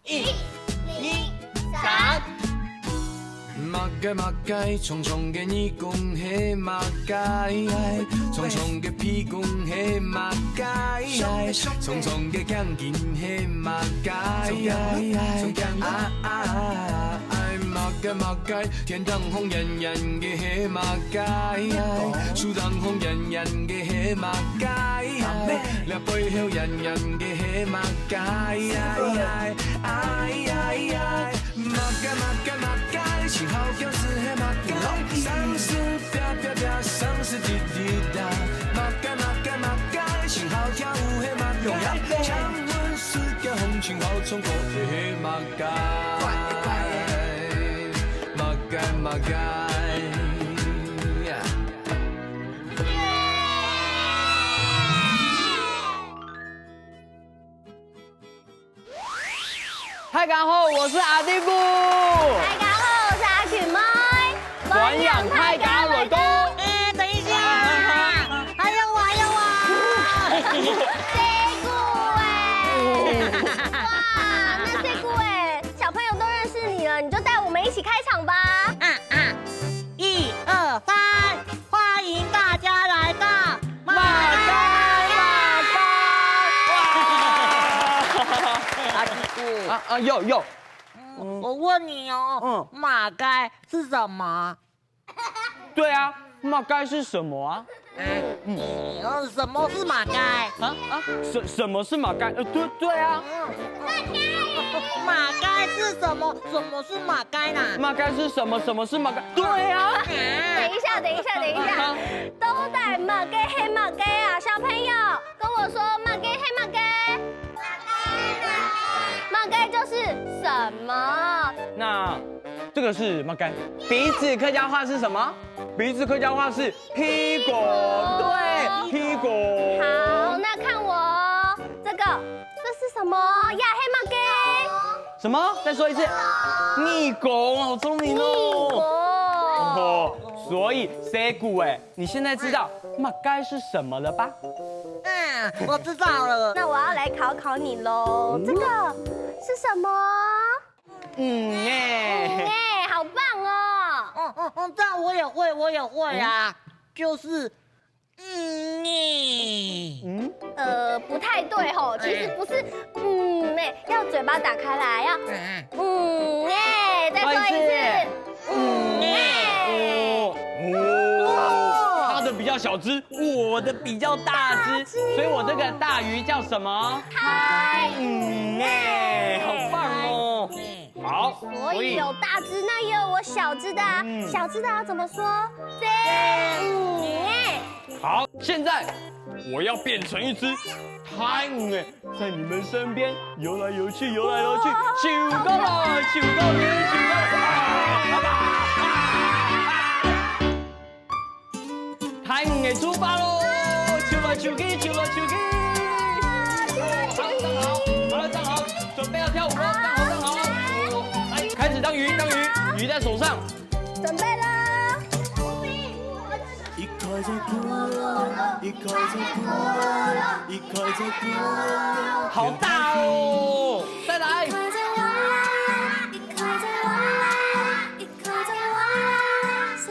1、2、3。马街，匆匆嘅你讲嘿马街，匆匆嘅屁股嘿马街，匆匆嘅钢筋嘿马街，马街，天当红艳艳嘅嘿马街，树当红艳艳嘅嘿马街，了背后艳艳嘅嘿马街，马街，幸好就是嘿马街，上司啪，上司滴滴答，马街，幸好跳舞嘿马街，强吻世界红裙好冲过嘿马街，马街。大家好，我是阿弟姑。大家好，我是阿群妹。转养大家来到。等一下，还有我。C 姑哇，那 C 姑小朋友都认识你了，你就带我们一起开场吧。1、2、3，欢迎大家来到马街。阿弟姑。有。我问你哦，马街是什么？对啊，马街是什么啊？什么是马街？什么是马街？对啊。马街是什么？什么是马街呢？马街是什么？什么是马街？对啊。等一下，都在马街黑马街啊！小朋友跟我说马街黑马街。马街就是什么？那这个是马街。鼻子客家话是什么？鼻子客家话是屁股，对，屁股。好，那看我哦，这是什么呀？黑马街。什么？再说一次。逆拱，好聪明哦。所以 C 股你现在知道马街是什么了吧？我知道了。那我要来考你喽。这个是什么？好棒哦！这样我也会啊，就是不太对吼，其实不是要嘴巴打开来，要再说一次，它的比较小只，我的比较大只，所以我这个大鱼叫什么？嗨，好棒哦！好，所以有大只，那也有我小只的啊。小只的要怎么说？好，现在我要变成一只太在你们身边游来游去，游高了，游高了。太出发喽！球去。好，站好，准备要跳舞喽！站好。来，开始当鱼，鱼在手上。准备了。好大哦！再来。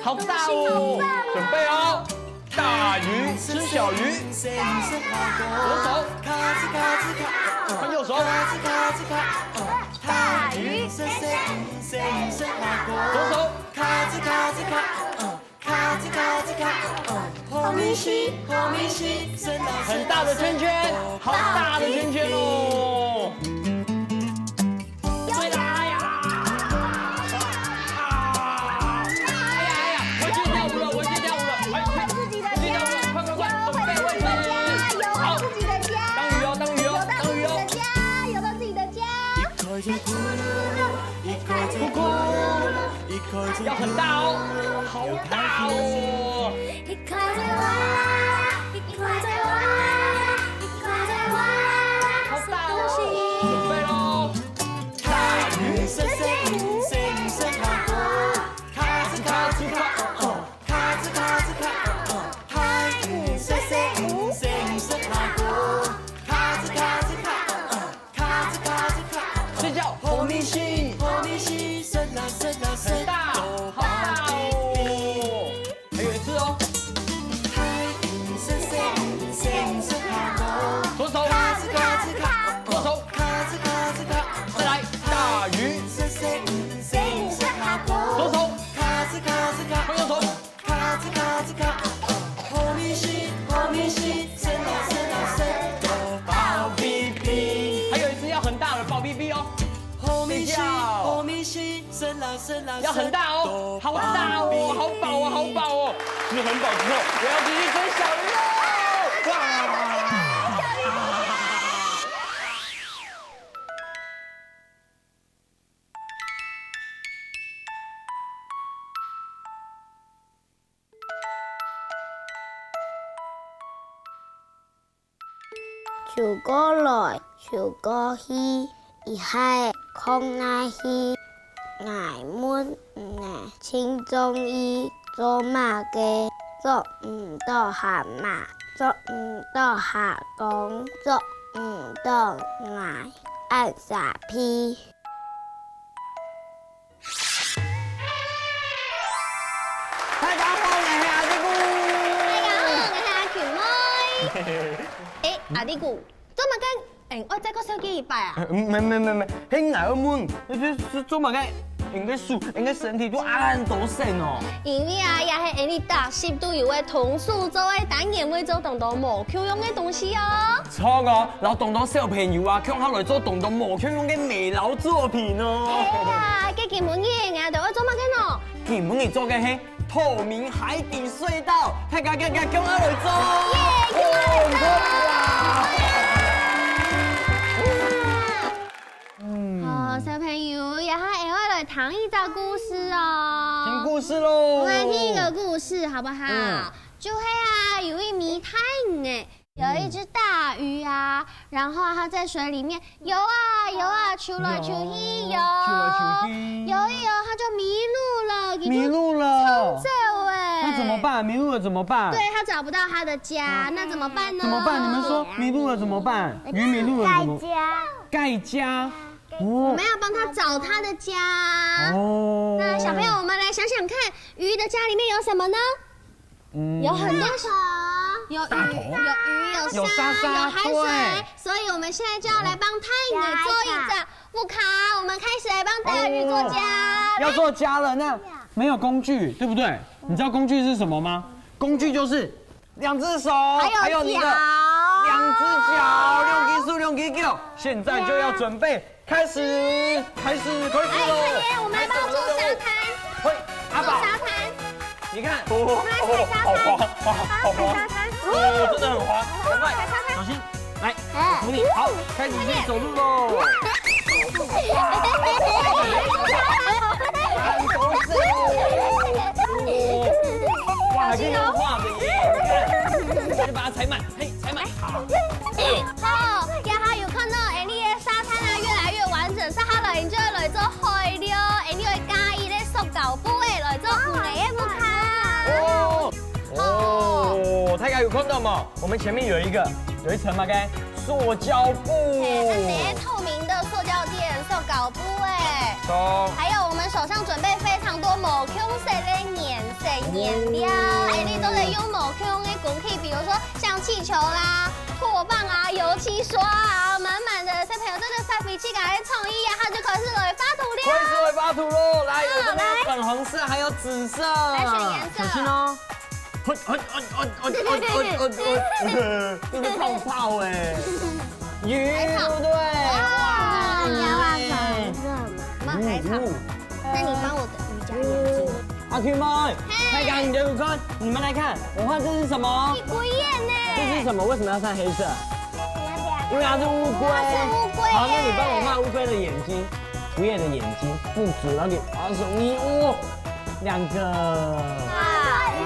好大哦！准备哦。大鱼吃小鱼，左手，换右手，大鱼，左手，很大的圈圈，好大的圈圈哦！对了，哎呀！我去跳舞了，快！自己的家，快！准备位置，好，自己的家，当鱼哦！游到自己的家，要很大哦，好大哦！好大哦！准备喽！大鱼睡觉。哦，和你是，神啊神啊很神，大，好大哦。还有一次哦，海云深深深深海沟，左手，咔吱咔吱咔，左手，咔吱咔吱咔，再来大鱼，深深深深海沟，左手，咔吱咔吱咔，换右手，咔吱咔吱咔，和你是，神啊神啊神，都爆比比。还有一次要很大的爆 BB 哦，和你是，神啊神啊神，要很大哦，好大哦，好饱哦，好饱哦。吃很饱之后，我要继续追小鱼喽！哇！树果來，樹果去，一海空愛去，愛滿呢青中醫，做馬嘅做唔到蛤蟆，做唔到下公，做唔到愛按傻批。大家好，我係阿迪姑。大家好，我係阿權妹。誒，阿啲姑，做乜嘅？我這個手機一擺啊？唔係，喺矮門，做乜嘅？應該樹，應該身體都按到成哦。因為啊，也係喺你搭攝都有嘅同樹做嘅單元會做動到無效用嘅東西哦。錯個，然後動到小朋友啊，向下來做動到無效用嘅微流作品哦。係啊，嘅基本嘢啊，就我做乜嘅喏？原本你做嘅係透明海底隧道，向下來做。哦，小朋友，也係我來聽一個故事哦。聽故事嘍。我來聽一個故事，好不好？就係啊，有一迷太魚有一隻大魚啊，然後它在水裡面游啊，游來游去游，游一游，它就迷路了，走哎，那怎麼辦？迷路了怎麼辦？對，它找不到它的家，那怎麼辦呢？怎麼辦？你們說迷路了怎麼辦？魚迷路了怎麼？蓋家。我們要幫它找它的家。哦。那小朋友，我們來想想看，魚的家裡面有什麼呢？有很多蟲，有魚，有沙，有海水，所以我們現在就要來幫太魚做一個副卡。我們開始來幫大魚做家。要做家了，那沒有工具，對不對？你知道工具是什麼嗎？工具就是兩隻手，還有你的兩隻腳，6隻腳。現在就要準備開始嘍！我們來幫我做沙灘。喂，阿寶，沙灘。你看，我們來踩沙灘，好滑，真的很滑，趕快，小心，來，扶你，好，開始先走路嘍。哇，還可以用畫的耶，你把它踩滿，嘿，踩滿，好。好，也還有看到你的沙灘啊，越來越完整，接下來你就會來做海了，你會加一啲塑膠布來做你的木卡。大家有看到嗎？我們前面有一層嘛，該塑膠布，這是透明的塑膠墊、塑膠布哎。還有我們手上準備非常多無孔色的顏料，你都得用無孔的工具，比如說像氣球啦、拖棒啊、油漆刷啊，滿滿的。小朋友這個發脾氣，趕快創意啊，它就開始來發圖了。開始來發圖嘍！來，有這邊粉紅色，還有紫色，來選顏色。小心哦！這是泡泡哎，魚對不對？哇，你要畫粉色嘛？海草。那你幫我的魚加眼睛。阿 Q 妹，太陽你的五官，你們來看，我畫這是什麼？龜眼呢？這是什麼？為什麼要穿黑色？因為它是烏龜。好，那你幫我畫烏龜的眼睛，魚眼的眼睛，不止，然後你畫手一，哦，2個。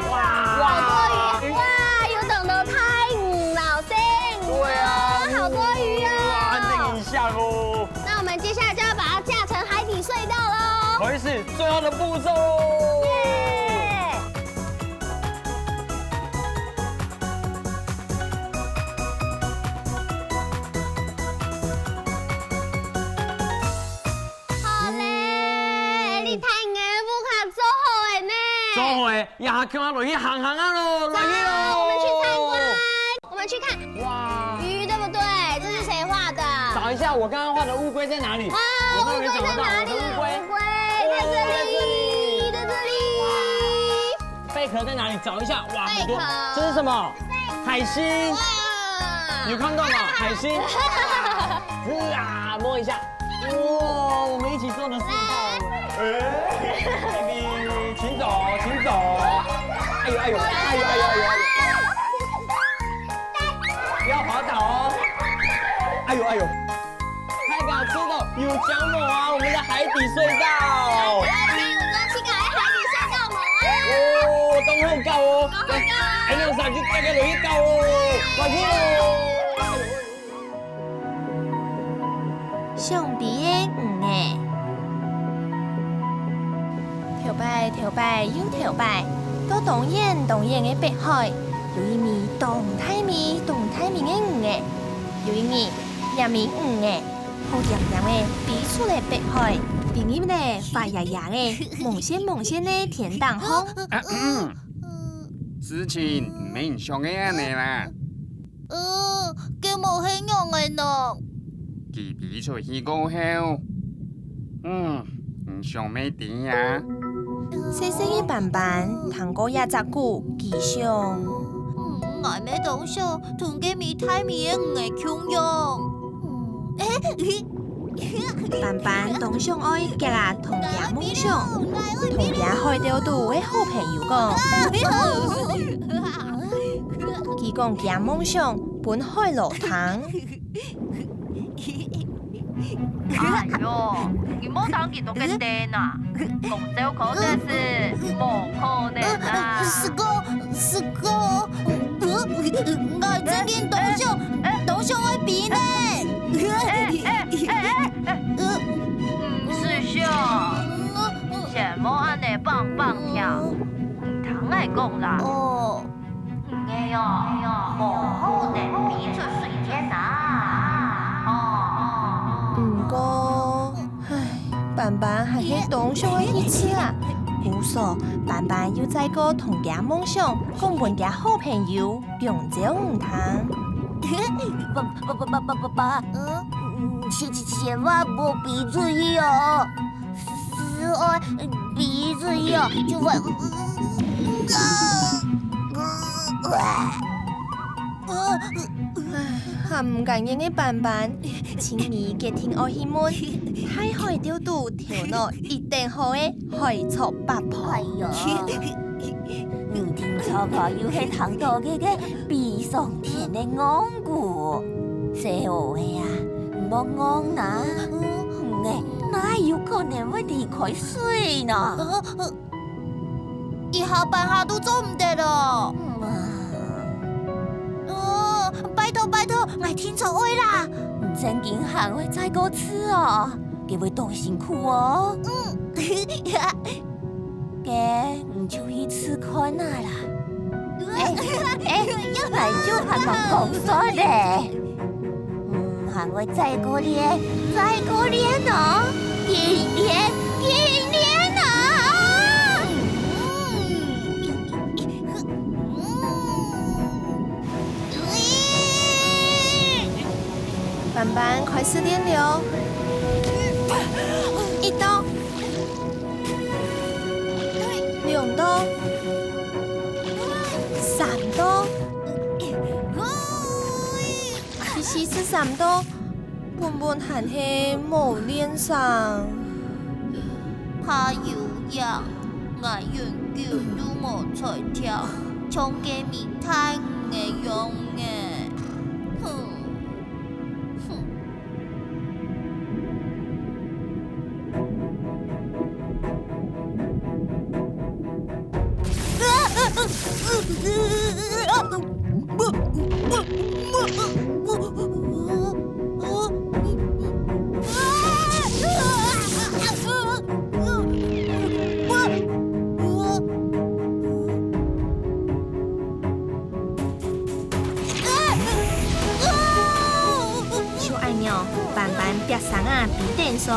好多魚，哇，有等到太老師。對啊，好多魚啊！哇，這個一下哦。那我們接下來就要把它架成海底隧道嘍。開始最後的步驟嘍。诶，呀，看我落去行行啊咯，落去咯。我们去参观，我们去看哇，鱼，对不对？这是谁画的？找一下我刚刚画的乌龟在哪里？啊，我乌龟终于找到在哪里？我的乌龟。乌龟在这里，在这里。贝壳在哪里？找一下。哇，很多贝壳。这是什么？海星。哇！你有看到吗？海星。是啊，摸一下。哇，我们一起做的是一套。baby， 请走，请走。哎呦哎呦哎呦哎呦哎呦！不要滑倒哦。哎呦哎呦！太好吃了，有姜母啊，我们的海底隧道。哦，东后高哦，哎，那上去大家落去高哦，落去喽。上边的鱼诶，头摆头摆又头摆，到东沿的北海，有一米动态米的鱼诶，有一米两米鱼诶，好凉凉诶，比出来北海，另一呢发芽芽诶，猛鲜的甜蛋烘。事情唔免像个安尼啦，佢冇hình容嘅呢。佢比出去過後，唔想咩點呀？細細嘅板板，糖果也隻股，幾香。我咩東西同佢米太米嘅魚共用。板板當上愛嘅啦，同家夢想，同家海釣度嘅好朋友講。佢講家夢想本海落塘。哎呦，你莫當見到嘅癲啊！講小口的事，冇可能啊！是個，我這邊東上愛比呢。師兄，什麼安尼棒棒跳？唔通愛講啦。哦，哎呦，冇可能比出水天啊！不過，板板還係當上愛去吃啊。無所，板板要再個同家夢想，講本家好朋友用酒唔談。爸，千萬莫比嘴哦，是愛比嘴哦，就會。含唔感應嘅板板，請你嘅聽我希望，太海釣度條路一定好嘅海錯八婆。哎呀，唔聽錯過要係糖多嘅比上天嘅昂古，細路嘅啊，唔好昂啦，哪有可能會離開水呢？一下半下都做唔得咯。拜託，我聽錯愛啦！真經行會再過次哦，佢會多辛苦哦。嘅唔就去吃看下啦。來就係我講錯咧。行會再過年哦，幾年啊！板板開始練了，一刀，兩刀，三刀，其實是三刀，本還係冇練上。怕有呀，我永久都冇才跳，從嘅面太唔嘅用嘅。小愛鳥，板板別上啊，比電數，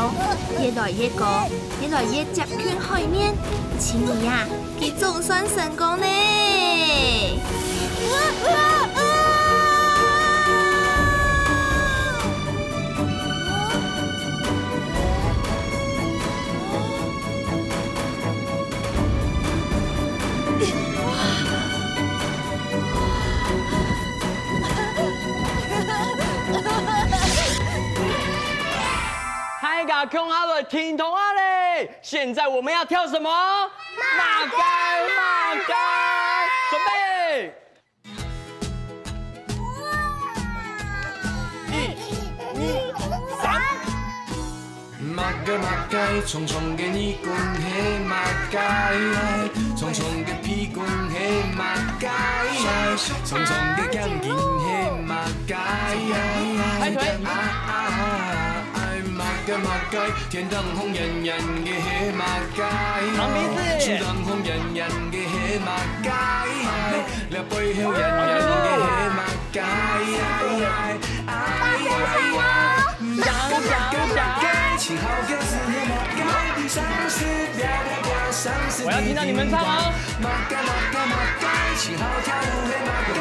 越來越高，越來越接近海面。青兒啊，佢總算成功呢！嗨嘎，空好了，听筒啊嘞！现在我们要跳什么？马盖，马盖，准备。1、2、3。马盖，匆匆给你滚嘿马盖，匆匆给屁滚嘿马盖，匆匆给钢筋嘿马盖，拍腿。马盖，天当红艳艳嘅黑马盖，树当红艳艳嘅黑馬街，你背後人人嘅黑馬街，前後嘅是黑馬街，上是飄飄飄，上是我要聽到你們唱哦。馬街，前後跳舞黑馬街，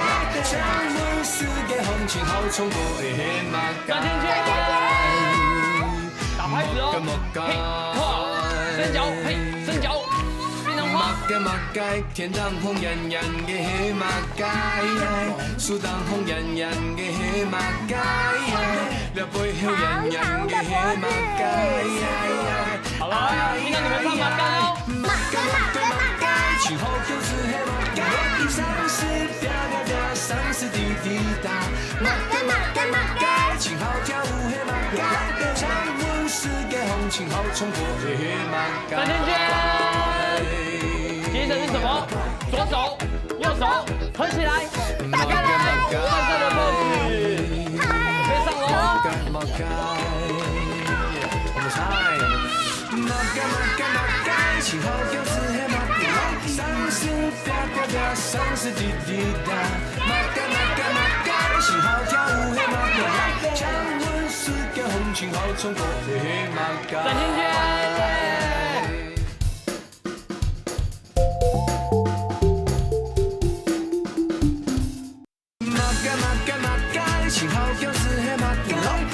將滿世嘅紅前後衝過嘅黑馬街。打拍子哦，嘿，跨，伸腳，嘿，伸腳，變成花。馬街，天當紅人人嘅黑馬街，樹當紅人人嘅黑馬街，你背後人人嘅黑馬街。好了，聽到你們唱馬街哦。馬街，前後就是黑馬街，上是飄飄飄，上是滴滴答。馬街，前後跳舞黑馬街。世界紅前後衝過黑馬街。轉圈圈，接着是什麼？左手、右手合起來，打開來，換色的 pose，可以上樓哦。馬街，前後就是黑馬街，上是飄飄飄，上是滴滴答。馬街，前後跳舞黑馬街，將滿世界紅前後衝過黑馬街。轉圈圈。前後就是黑馬街，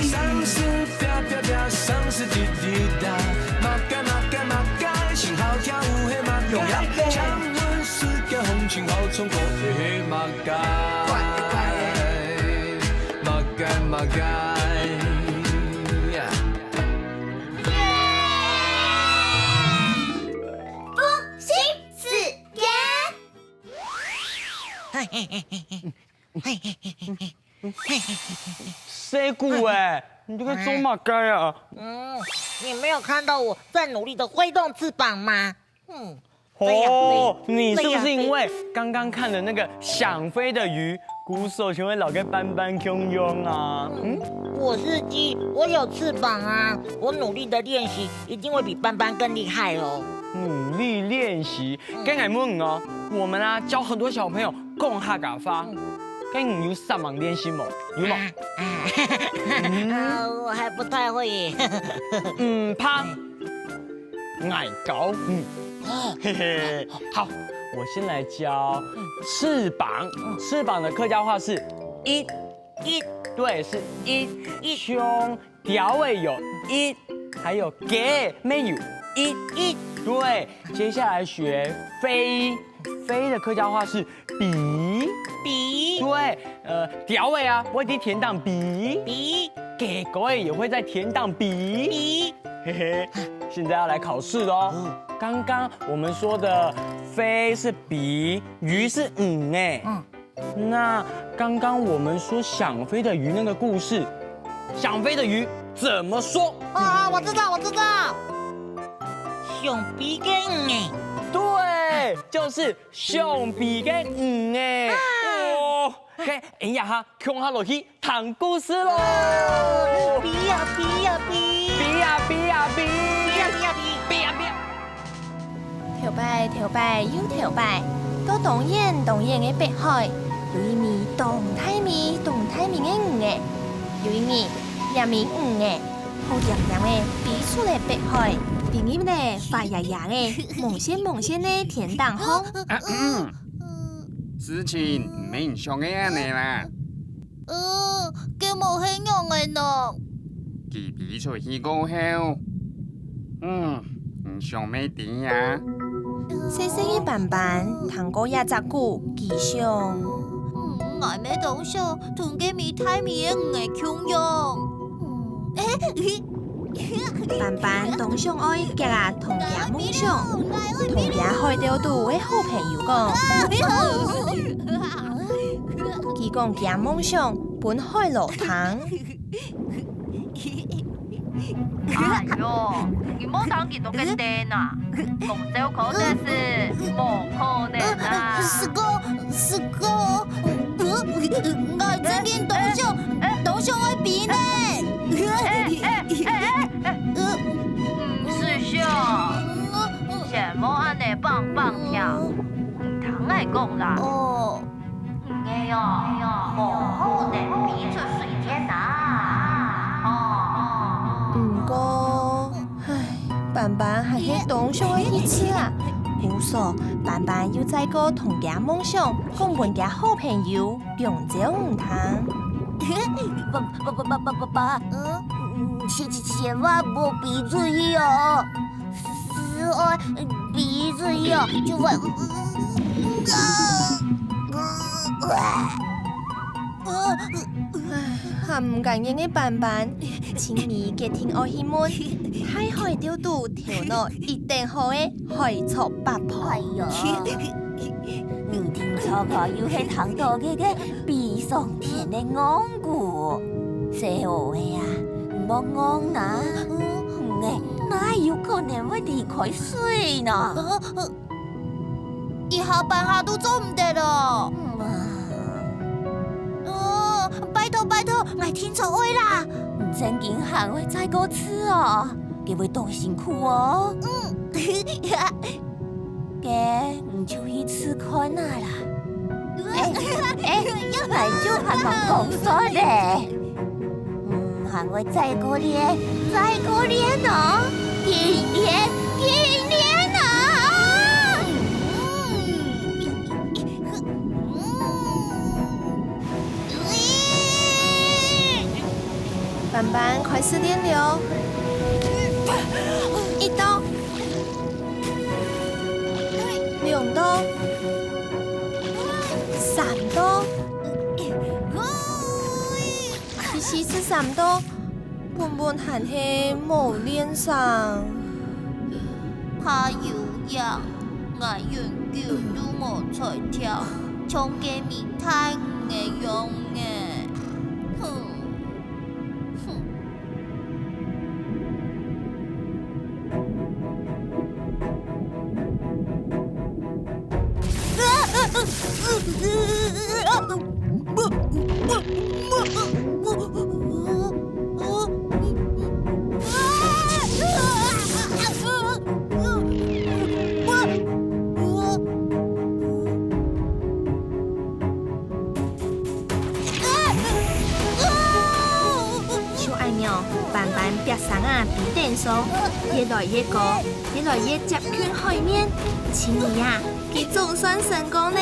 上是飄飄飄，上是滴滴答。馬街，前後跳舞黑馬街，將滿世界紅前後衝過黑馬街。馬街。谁鼓哎？你这个走马街啊！你没有看到我在努力的挥动翅膀吗？哦，你是不是因为刚刚看了那个想飞的鱼，鼓手全会老给斑斑汹涌啊？我是鸡，我有翅膀啊！我努力的练习，一定会比斑斑更厉害哦。努力练习，跟俺们哦，我们啊教很多小朋友共哈嘎发。跟你有上网练习吗？有吗？我还不太会耶。怕矮高，嘿嘿。好，我先来教翅膀。翅膀的客家话是一，对，是一胸，条尾有一，还有给没有一，对。接下来学飞，飞的客家话是比。对，条尾啊会在田当比，给狗也会在田当比，嘿嘿。现在要来考试喽。刚刚我们说的飞是比，鱼是哎，那刚刚我们说想飞的鱼那个故事，想飞的鱼怎么说？啊，我知道，熊比跟哎，对，就是熊比跟哎。OK， 哎呀哈，空下落去谈故事喽！比呀！條拜又條拜，到東燕嘅北海，有一米動態米嘅魚，有一米也米魚嘅，好凉凉的逼出来北海，另一呢发芽芽的梦仙的天堂风。事情唔免像个安尼啦。佢冇希望嘅咯。佢比出去过后，唔想咩点呀？细细的斑斑，糖果也只股吉祥。我咩东西同佢咪太咪唔係共用。斑斑当上爱夹啊同夹梦想，同夹海钓渡的好朋友讲，佢讲夹梦想本海路堂。哎呦，你冇当几多个蛋呐？广州口的是冇可能啊！是個，我这边都想愛比呢。师兄，什么安尼棒棒跳？唔通爱讲啦。哦，哎呦，冇可能比出水天呐！不过，斑斑还是当上爱去吃啊。无所，斑斑又再个同家梦想，讲本家好朋友永久唔通。爸，千萬冇比出去哦，是愛比出去哦，就會。还唔感應嘅斑斑，請你嘅聽我希望，太海釣渡條路一定好嘅海錯八婆。哎呀，唔聽錯個要係糖到嘅比上天嘅昂古，細路嘅啊，唔好昂啦，哪有可能會離開水呢？一下半下都做唔得咯。拜託，我聽錯愛啦！唔正經行會再過次哦，佢會多辛苦哦。嘅唔就去吃看下啦。來就係我講錯咧。行會再過年哦，今年啊！斑斑開始練了，一刀，兩刀，三刀，第四次三刀，本還係冇練上。他有樣，我永久都冇才跳，從嘅面太唔嘅用嘅。斑斑别上啊，比电数越来越高，越来越接近海面。请你呀，佢总算成功呢！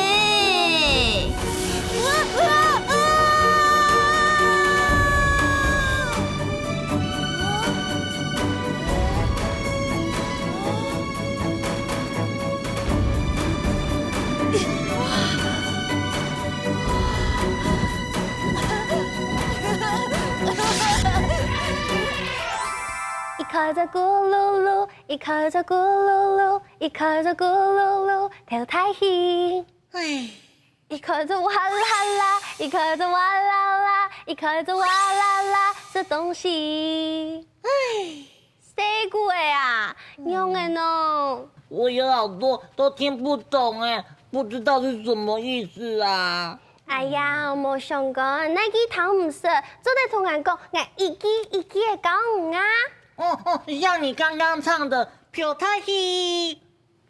一顆就咕嚕嚕，一顆就咕嚕嚕，一顆就咕嚕嚕，跳太遠。一顆就哇啦啦，一顆就哇啦啦，一顆就哇啦啦，這東西。誰句啊？用的呢？我有好多都聽不懂哎，不知道是什麼意思啊。哎呀，我冇想過，那句唐唔識，做得同人講，我一句一句的講啊。像你剛剛唱的“飄太戲”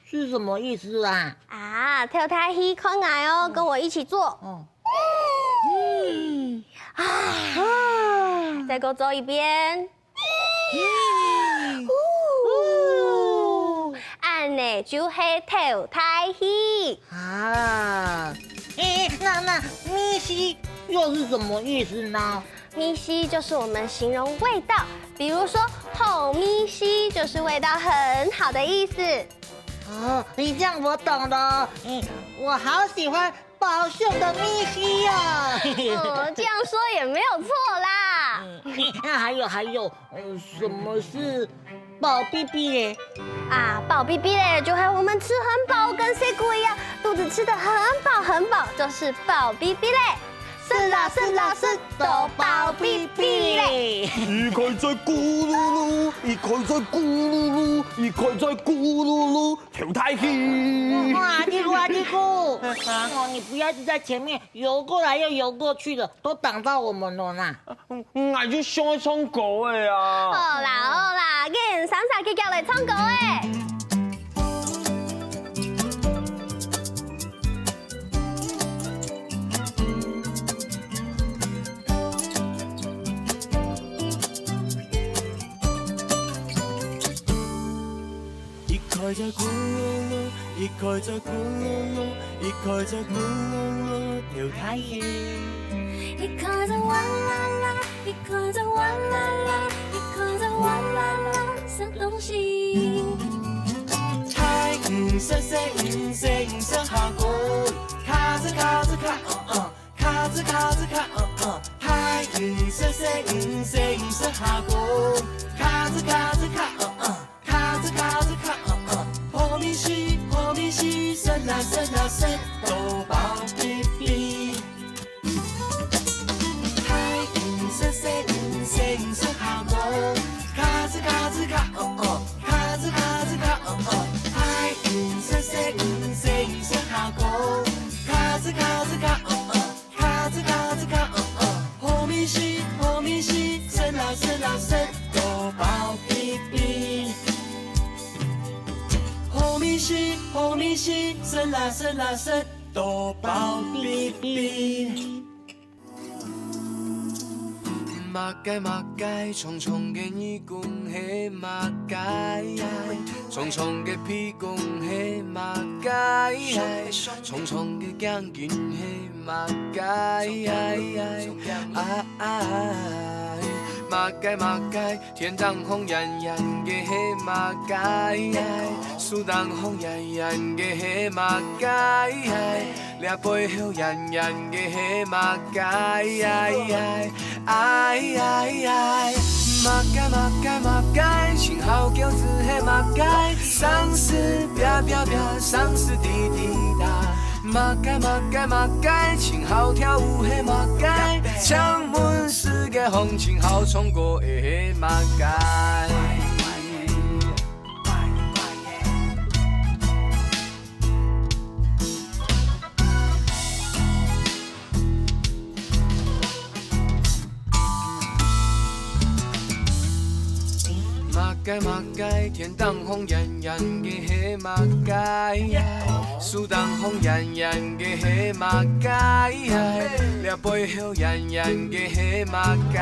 是什麼意思啊？啊，跳太戲，快來哦，跟我一起做。再給我做一遍。安尼就是跳台戏。啊，那咪西又是什么意思呢？咪西就是我们形容味道，比如说好咪西就是味道很好的意思。哦，你这样我懂了。我好喜欢宝秀的咪西呀。这样说也没有错啦。那还有，什么是宝逼逼嘞？啊，饱逼逼嘞，就和我们吃很饱，跟谁过一样，肚子吃得很饱，就是饱逼逼嘞。是啦，都饱逼逼嘞。一开在咕噜噜，一开在咕噜噜，一开在咕噜噜，跳太戏。阿弟姑，哦，你不要一直在前面游过来又游过去的，都挡到我们了啦。我就想唱歌的啊。好啦，跟三傻去叫来唱歌诶。一开在咕噜噜，一开在咕噜噜，一开在咕噜噜，跳太戏。一开在哇啦啦，一开在哇啦啦，一开在哇啦啦，什东西？太唔识识唔识唔识下鼓，卡子卡，卡子卡，太唔识识唔识唔识下鼓，卡子卡，卡子卡。好咪西，伸啦伸，都饱逼逼。太唔识下鼓，卡子卡，卡子卡，太唔识下鼓，卡子卡，卡子卡，好咪西，伸啦伸，都饱逼逼。好咪西，伸啦伸，都饱逼逼。马街，重重嘅耳公喺马街，重重嘅屁公喺马街，重重嘅姜卷喺马街。马街，天当红人嘅喺马街，樹當紅人嘅喺馬街，掠背後人嘅喺馬街，馬街，幸好餃子喺馬街，上市上市滴滴答。馬街，幸好跳舞喺馬街，창문世界紅情好衝過喺馬街。馬街，天當紅人嘅喺馬街，樹當紅人嘅喺馬街，掠背後人嘅喺馬街。